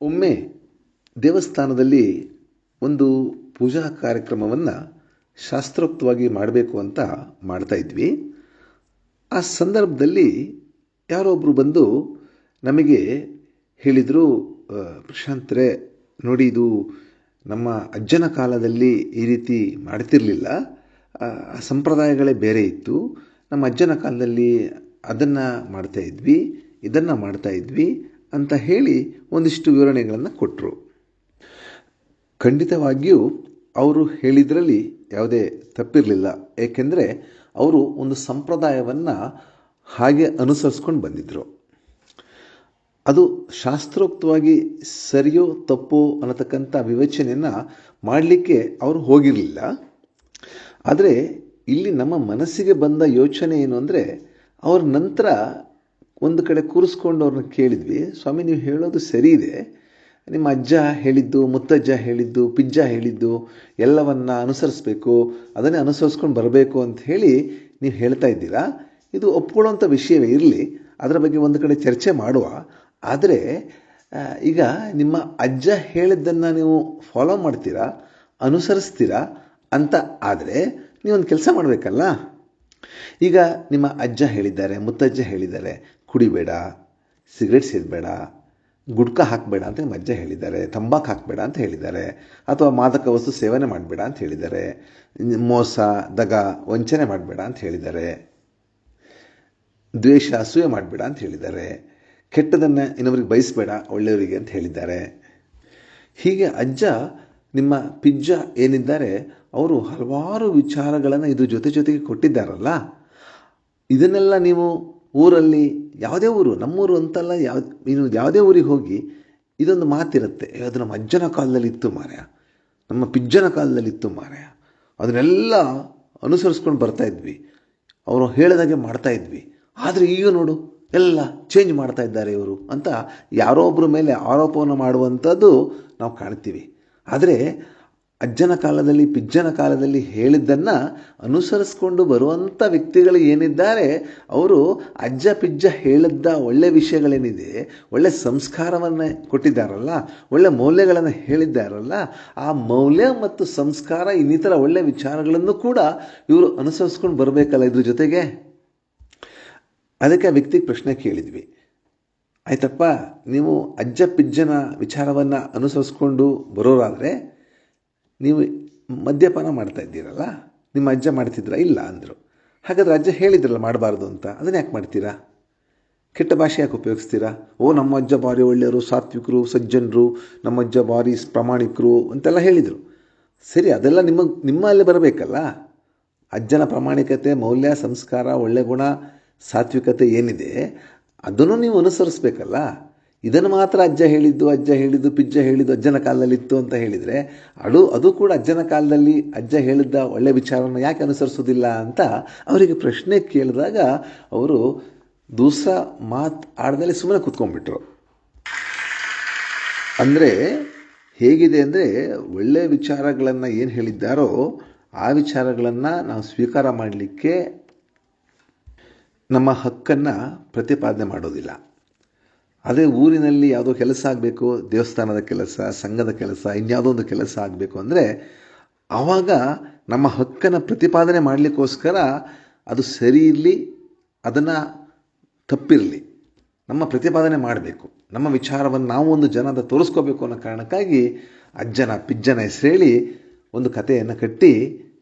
ಒಮ್ಮೆ ದೇವಸ್ಥಾನದಲ್ಲಿ ಒಂದು ಪೂಜಾ ಕಾರ್ಯಕ್ರಮವನ್ನು ಶಾಸ್ತ್ರೋಕ್ತವಾಗಿ ಮಾಡಬೇಕು ಅಂತ ಮಾಡ್ತಾ ಇದ್ವಿ. ಆ ಸಂದರ್ಭದಲ್ಲಿ ಯಾರೋ ಒಬ್ಬರು ಬಂದು ನಮಗೆ ಹೇಳಿದರು, ಪ್ರಶಾಂತ್ರೆ ನೋಡಿ, ಇದು ನಮ್ಮ ಅಜ್ಜನ ಕಾಲದಲ್ಲಿ ಈ ರೀತಿ ಮಾಡ್ತಿರಲಿಲ್ಲ, ಸಂಪ್ರದಾಯಗಳೇ ಬೇರೆ ಇತ್ತು. ನಮ್ಮ ಅಜ್ಜನ ಕಾಲದಲ್ಲಿ ಅದನ್ನು ಮಾಡ್ತಾ ಇದ್ವಿ, ಇದನ್ನು ಮಾಡ್ತಾ ಇದ್ವಿ ಅಂತ ಹೇಳಿ ಒಂದಿಷ್ಟು ವಿವರಣೆಗಳನ್ನು ಕೊಟ್ಟರು. ಖಂಡಿತವಾಗಿಯೂ ಅವರು ಹೇಳಿದ್ರಲ್ಲಿ ಯಾವುದೇ ತಪ್ಪಿರಲಿಲ್ಲ. ಏಕೆಂದರೆ ಅವರು ಒಂದು ಸಂಪ್ರದಾಯವನ್ನು ಹಾಗೆ ಅನುಸರಿಸ್ಕೊಂಡು ಬಂದಿದ್ದರು. ಅದು ಶಾಸ್ತ್ರೋಕ್ತವಾಗಿ ಸರಿಯೋ ತಪ್ಪೋ ಅನ್ನತಕ್ಕಂಥ ವಿವೇಚನೆಯನ್ನು ಮಾಡಲಿಕ್ಕೆ ಅವರು ಹೋಗಿರಲಿಲ್ಲ. ಆದರೆ ಇಲ್ಲಿ ನಮ್ಮ ಮನಸ್ಸಿಗೆ ಬಂದ ಯೋಚನೆ ಏನು ಅಂದರೆ, ಅವ್ರ ನಂತರ ಒಂದು ಕಡೆ ಕೂರಿಸ್ಕೊಂಡು ಅವ್ರನ್ನ ಕೇಳಿದ್ವಿ, ಸ್ವಾಮಿ ನೀವು ಹೇಳೋದು ಸರಿ ಇದೆ, ನಿಮ್ಮ ಅಜ್ಜ ಹೇಳಿದ್ದು, ಮುತ್ತಜ್ಜ ಹೇಳಿದ್ದು, ಪಿಜ್ಜ ಹೇಳಿದ್ದು ಎಲ್ಲವನ್ನ ಅನುಸರಿಸಬೇಕು, ಅದನ್ನೇ ಅನುಸರಿಸ್ಕೊಂಡು ಬರಬೇಕು ಅಂತ ಹೇಳಿ ನೀವು ಹೇಳ್ತಾ ಇದ್ದೀರಾ. ಇದು ಒಪ್ಕೊಳ್ಳೋಂಥ ವಿಷಯವೇ ಇರಲಿ, ಅದರ ಬಗ್ಗೆ ಒಂದು ಕಡೆ ಚರ್ಚೆ ಮಾಡುವ. ಆದರೆ ಈಗ ನಿಮ್ಮ ಅಜ್ಜ ಹೇಳಿದ್ದನ್ನು ನೀವು ಫಾಲೋ ಮಾಡ್ತೀರಾ, ಅನುಸರಿಸ್ತೀರಾ ಅಂತ ಆದರೆ ನೀವೊಂದು ಕೆಲಸ ಮಾಡಬೇಕಲ್ಲ. ಈಗ ನಿಮ್ಮ ಅಜ್ಜ ಹೇಳಿದ್ದಾರೆ, ಮುತ್ತಜ್ಜ ಹೇಳಿದ್ದಾರೆ, ಕುಡಿಬೇಡ, ಸಿಗರೇಟ್ ಸೇದಬೇಡ, ಗುಟ್ಕಾ ಹಾಕಬೇಡ ಅಂತ ನಿಮ್ಮ ಅಜ್ಜ ಹೇಳಿದ್ದಾರೆ, ತಂಬಾಕು ಹಾಕಬೇಡ ಅಂತ ಹೇಳಿದ್ದಾರೆ, ಅಥವಾ ಮಾದಕ ವಸ್ತು ಸೇವನೆ ಮಾಡಬೇಡ ಅಂತ ಹೇಳಿದ್ದಾರೆ, ಮೋಸ, ದಗ, ವಂಚನೆ ಮಾಡಬೇಡ ಅಂತ ಹೇಳಿದ್ದಾರೆ, ದ್ವೇಷ, ಅಸೂಯೆ ಮಾಡಬೇಡ ಅಂತ ಹೇಳಿದ್ದಾರೆ, ಕೆಟ್ಟದನ್ನು ಇನ್ನೊಬ್ರಿಗೆ ಬಯಸಬೇಡ, ಒಳ್ಳೆಯವರಿಗೆ ಅಂತ ಹೇಳಿದ್ದಾರೆ. ಹೀಗೆ ಅಜ್ಜ ನಿಮ್ಮ ಪಿಜ್ಜ ಏನಿದ್ದಾರೆ ಅವರು ಹಲವಾರು ವಿಚಾರಗಳನ್ನು ಇದು ಜೊತೆಗೆ ಕೊಟ್ಟಿದ್ದಾರಲ್ಲ. ಇದನ್ನೆಲ್ಲ ನೀವು ಊರಲ್ಲಿ, ಯಾವುದೇ ಊರು, ನಮ್ಮೂರು ಅಂತಲ್ಲ, ನೀನು ಯಾವುದೇ ಊರಿಗೆ ಹೋಗಿ ಇದೊಂದು ಮಾತಿರುತ್ತೆ, ಅದು ನಮ್ಮ ಅಜ್ಜನ ಕಾಲದಲ್ಲಿ ಇತ್ತು ಮಾರಾಯ, ನಮ್ಮ ಪಿಜ್ಜನ ಕಾಲದಲ್ಲಿ ಇತ್ತು ಮಾರಾಯ, ಅದನ್ನೆಲ್ಲ ಅನುಸರಿಸ್ಕೊಂಡು ಬರ್ತಾ ಇದ್ವಿ, ಅವರು ಹೇಳಿದಾಗೆ ಮಾಡ್ತಾ ಇದ್ವಿ. ಆದರೆ ಈಗ ನೋಡು ಎಲ್ಲ ಚೇಂಜ್ ಮಾಡ್ತಾ ಇದ್ದಾರೆ ಇವರು ಅಂತ ಯಾರೋ ಒಬ್ಬರ ಮೇಲೆ ಆರೋಪವನ್ನು ಮಾಡುವಂಥದ್ದು ನಾವು ಕಾಣ್ತೀವಿ. ಆದರೆ ಅಜ್ಜನ ಕಾಲದಲ್ಲಿ, ಪಿಜ್ಜನ ಕಾಲದಲ್ಲಿ ಹೇಳಿದ್ದನ್ನು ಅನುಸರಿಸ್ಕೊಂಡು ಬರುವಂಥ ವ್ಯಕ್ತಿಗಳು ಏನಿದ್ದಾರೆ, ಅವರು ಅಜ್ಜ ಪಿಜ್ಜ ಹೇಳಿದ್ದ ಒಳ್ಳೆ ವಿಷಯಗಳೇನಿದೆ, ಒಳ್ಳೆ ಸಂಸ್ಕಾರವನ್ನು ಕೊಟ್ಟಿದ್ದಾರಲ್ಲ, ಒಳ್ಳೆ ಮೌಲ್ಯಗಳನ್ನು ಹೇಳಿದ್ದಾರಲ್ಲ, ಆ ಮೌಲ್ಯ ಮತ್ತು ಸಂಸ್ಕಾರ ಇನ್ನಿತರ ಒಳ್ಳೆ ವಿಚಾರಗಳನ್ನು ಕೂಡ ಇವರು ಅನುಸರಿಸ್ಕೊಂಡು ಬರಬೇಕಲ್ಲ ಇದ್ರ ಜೊತೆಗೆ. ಅದಕ್ಕೆ ಆ ವ್ಯಕ್ತಿಗೆ ಪ್ರಶ್ನೆ ಕೇಳಿದ್ವಿ, ಆಯ್ತಪ್ಪ, ನೀವು ಅಜ್ಜ ಪಿಜ್ಜನ ವಿಚಾರವನ್ನು ಅನುಸರಿಸ್ಕೊಂಡು ಬರೋರಾದರೆ ನೀವು ಮದ್ಯಪಾನ ಮಾಡ್ತಾ ಇದ್ದೀರಲ್ಲ, ನಿಮ್ಮ ಅಜ್ಜ ಮಾಡ್ತಿದ್ರ? ಇಲ್ಲ ಅಂದರು. ಹಾಗಾದರೆ ಅಜ್ಜ ಹೇಳಿದ್ರಲ್ಲ ಮಾಡಬಾರ್ದು ಅಂತ, ಅದನ್ನು ಯಾಕೆ ಮಾಡ್ತೀರಾ? ಕೆಟ್ಟ ಭಾಷೆ ಯಾಕೆ ಉಪಯೋಗಿಸ್ತೀರಾ? ನಮ್ಮ ಅಜ್ಜ ಭಾರಿ ಒಳ್ಳೆಯವರು, ಸಾತ್ವಿಕರು, ಸಜ್ಜನರು, ನಮ್ಮ ಅಜ್ಜ ಭಾರಿ ಪ್ರಾಮಾಣಿಕರು ಅಂತೆಲ್ಲ ಹೇಳಿದರು. ಸರಿ, ಅದೆಲ್ಲ ನಿಮ್ಮಲ್ಲಿ ಬರಬೇಕಲ್ಲ. ಅಜ್ಜನ ಪ್ರಾಮಾಣಿಕತೆ, ಮೌಲ್ಯ, ಸಂಸ್ಕಾರ, ಒಳ್ಳೆ ಗುಣ, ಸಾತ್ವಿಕತೆ ಏನಿದೆ ಅದನ್ನು ನೀವು ಅನುಸರಿಸ್ಬೇಕಲ್ಲ. ಇದನ್ನು ಮಾತ್ರ ಅಜ್ಜ ಹೇಳಿದ್ದು, ಪಿಜ್ಜ ಹೇಳಿದ್ದು ಅಜ್ಜನ ಕಾಲದಲ್ಲಿ ಇತ್ತು ಅಂತ ಹೇಳಿದರೆ ಅದು ಕೂಡ ಅಜ್ಜನ ಕಾಲದಲ್ಲಿ ಅಜ್ಜ ಹೇಳಿದ್ದ ಒಳ್ಳೆ ವಿಚಾರವನ್ನು ಯಾಕೆ ಅನುಸರಿಸೋದಿಲ್ಲ ಅಂತ ಅವರಿಗೆ ಪ್ರಶ್ನೆ ಕೇಳಿದಾಗ ಅವರು ದೂಸರ ಮಾತು ಆಡದಲ್ಲಿ ಸುಮ್ಮನೆ ಕೂತ್ಕೊಂಡ್ಬಿಟ್ರು. ಅಂದರೆ ಹೇಗಿದೆ ಅಂದರೆ, ಒಳ್ಳೆಯ ವಿಚಾರಗಳನ್ನು ಏನು ಹೇಳಿದ್ದಾರೋ ಆ ವಿಚಾರಗಳನ್ನು ನಾವು ಸ್ವೀಕಾರ ಮಾಡಲಿಕ್ಕೆ ನಮ್ಮ ಹಕ್ಕನ್ನು ಪ್ರತಿಪಾದನೆ ಮಾಡೋದಿಲ್ಲ. ಅದೇ ಊರಿನಲ್ಲಿ ಯಾವುದೋ ಕೆಲಸ ಆಗಬೇಕು, ದೇವಸ್ಥಾನದ ಕೆಲಸ, ಸಂಘದ ಕೆಲಸ, ಇನ್ಯಾವುದೋ ಒಂದು ಕೆಲಸ ಆಗಬೇಕು ಅಂದರೆ ಆವಾಗ ನಮ್ಮ ಹಕ್ಕನ್ನು ಪ್ರತಿಪಾದನೆ ಮಾಡಲಿಕ್ಕೋಸ್ಕರ ಅದು ಸರಿ ಇರಲಿ, ಅದನ್ನು ತಪ್ಪಿರಲಿ, ನಮ್ಮ ಪ್ರತಿಪಾದನೆ ಮಾಡಬೇಕು, ನಮ್ಮ ವಿಚಾರವನ್ನು ನಾವು ಒಂದು ಜನದ ತೋರಿಸ್ಕೋಬೇಕು ಅನ್ನೋ ಕಾರಣಕ್ಕಾಗಿ ಅಜ್ಜನ ಪಿಜ್ಜನ ಹೆಸರು ಹೇಳಿ ಒಂದು ಕಥೆಯನ್ನು ಕಟ್ಟಿ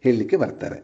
ಹೇಳಲಿಕ್ಕೆ ಬರ್ತಾರೆ.